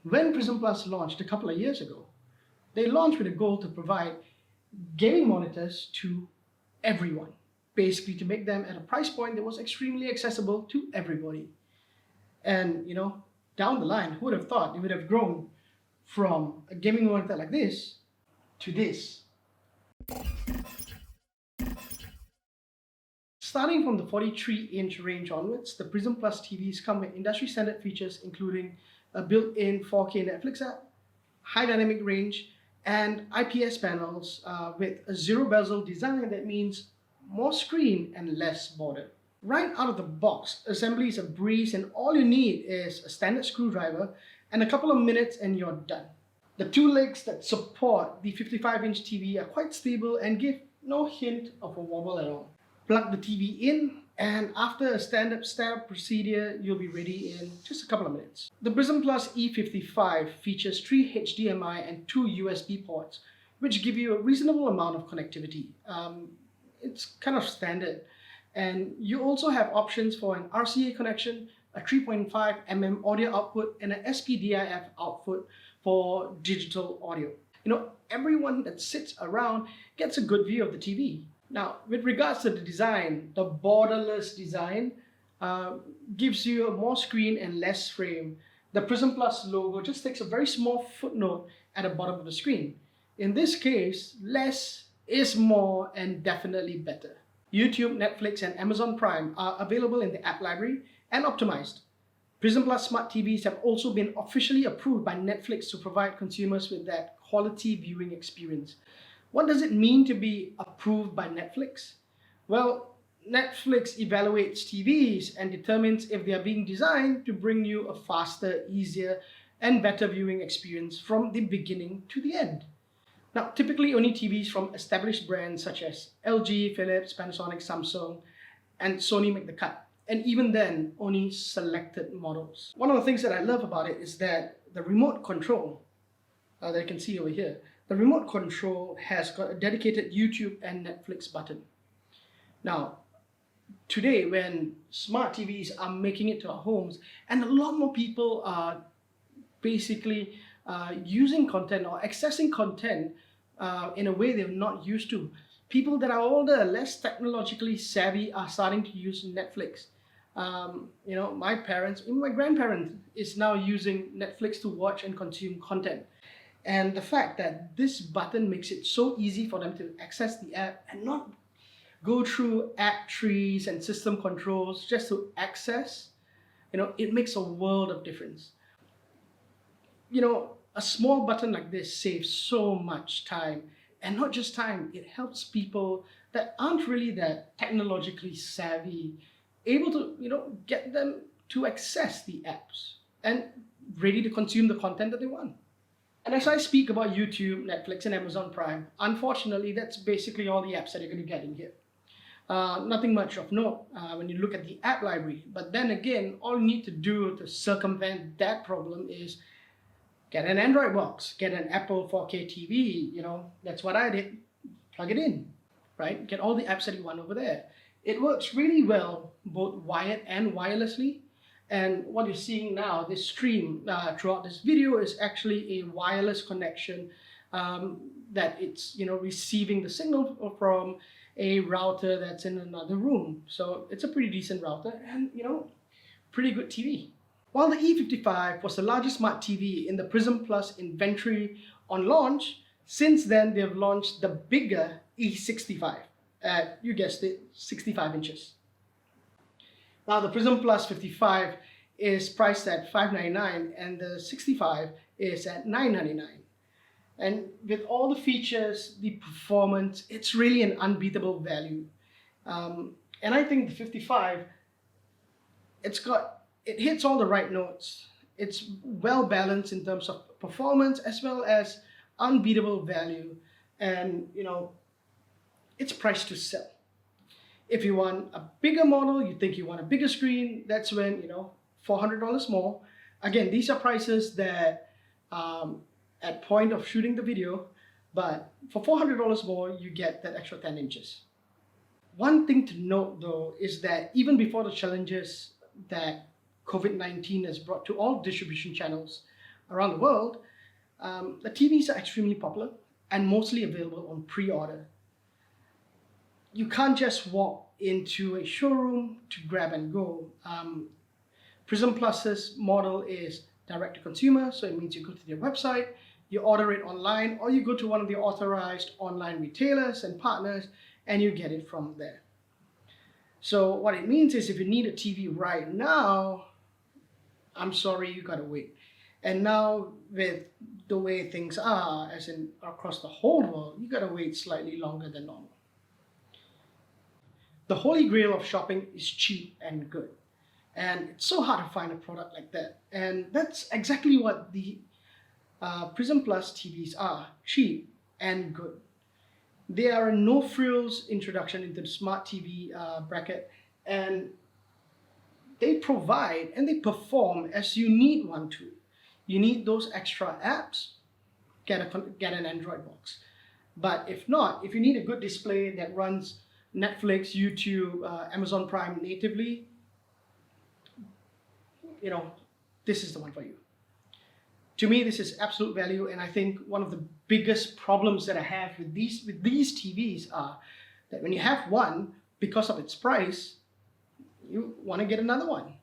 When Prism Plus launched a couple of years ago, they launched with a goal to provide gaming monitors to everyone, basically to make them at a price point that was extremely accessible to everybody. And down the line, who would have thought it would have grown from a gaming monitor like this to this? Starting from the 43-inch range onwards, the Prism Plus TVs come with industry standard features including a built-in 4K Netflix app, high dynamic range, and IPS panels with a zero bezel design that means more screen and less border. Right out of the box, assembly is a breeze and all you need is a standard screwdriver and a couple of minutes and you're done. The two legs that support the 55-inch TV are quite stable and give no hint of a wobble at all. Plug the TV in, and after a standard step procedure, you'll be ready in just a couple of minutes. The Prism Plus E55 features 3 HDMI and 2 USB ports, which give you a reasonable amount of connectivity. It's kind of standard. And you also have options for an RCA connection, a 3.5mm audio output, and an SPDIF output for digital audio. Everyone that sits around gets a good view of the TV. Now, with regards to the design, the borderless design gives you more screen and less frame. The Prism Plus logo just takes a very small footnote at the bottom of the screen. In this case, less is more and definitely better. YouTube, Netflix, and Amazon Prime are available in the app library and optimized. Prism Plus Smart TVs have also been officially approved by Netflix to provide consumers with that quality viewing experience. What does it mean to be approved by Netflix? Well, Netflix evaluates TVs and determines if they are being designed to bring you a faster, easier, and better viewing experience from the beginning to the end. Now, typically only TVs from established brands such as LG, Philips, Panasonic, Samsung, and Sony make the cut. And even then, only selected models. One of the things that I love about it is that the remote control that you can see over here, the remote control has got a dedicated YouTube and Netflix button. Now, today when smart TVs are making it to our homes and a lot more people are basically using content or accessing content in a way they're not used to. People that are older, less technologically savvy are starting to use Netflix. My parents, even my grandparents is now using Netflix to watch and consume content. And the fact that this button makes it so easy for them to access the app and not go through app trees and system controls just to access, it makes a world of difference. A small button like this saves so much time, and not just time, it helps people that aren't really that technologically savvy, able to, get them to access the apps and ready to consume the content that they want. And as I speak about YouTube, Netflix, and Amazon Prime, unfortunately, that's basically all the apps that you're going to get in here. Nothing much of note when you look at the app library. But then again, all you need to do to circumvent that problem is get an Android box, get an Apple 4K TV, that's what I did. Plug it in, right? Get all the apps that you want over there. It works really well, both wired and wirelessly. And what you're seeing now, this stream throughout this video is actually a wireless connection that it's receiving the signal from a router that's in another room. So it's a pretty decent router and pretty good TV. While the E55 was the largest smart TV in the Prism Plus inventory on launch, since then they've launched the bigger E65 at, you guessed it, 65 inches. Now the Prism Plus 55 is priced at $599 and the 65 is at $999. And with all the features, the performance, it's really an unbeatable value. And I think the 55, it hits all the right notes. It's well balanced in terms of performance as well as unbeatable value. And it's priced to sell. If you want a bigger model, you think you want a bigger screen, that's when, $400 more. Again, these are prices that at point of shooting the video, but for $400 more, you get that extra 10 inches. One thing to note though is that even before the challenges that COVID-19 has brought to all distribution channels, around the world, the TVs are extremely popular and mostly available on pre-order. You can't just walk into a showroom to grab and go. Prism Plus's model is direct to consumer, so it means you go to their website, you order it online, or you go to one of the authorized online retailers and partners and you get it from there. So what it means is if you need a TV right now, I'm sorry, you gotta wait. And now with the way things are, as in across the whole world, you gotta wait slightly longer than normal. The holy grail of shopping is cheap and good. And it's so hard to find a product like that. And that's exactly what the Prism Plus TVs are, cheap and good. They are a no-frills introduction into the smart TV bracket, and they provide and they perform as you need one to. You need those extra apps, get an Android box. But if not, if you need a good display that runs Netflix, YouTube, Amazon Prime natively, this is the one for you. To me, this is absolute value, and I think one of the biggest problems that I have with these TVs are that when you have one, because of its price, you want to get another one.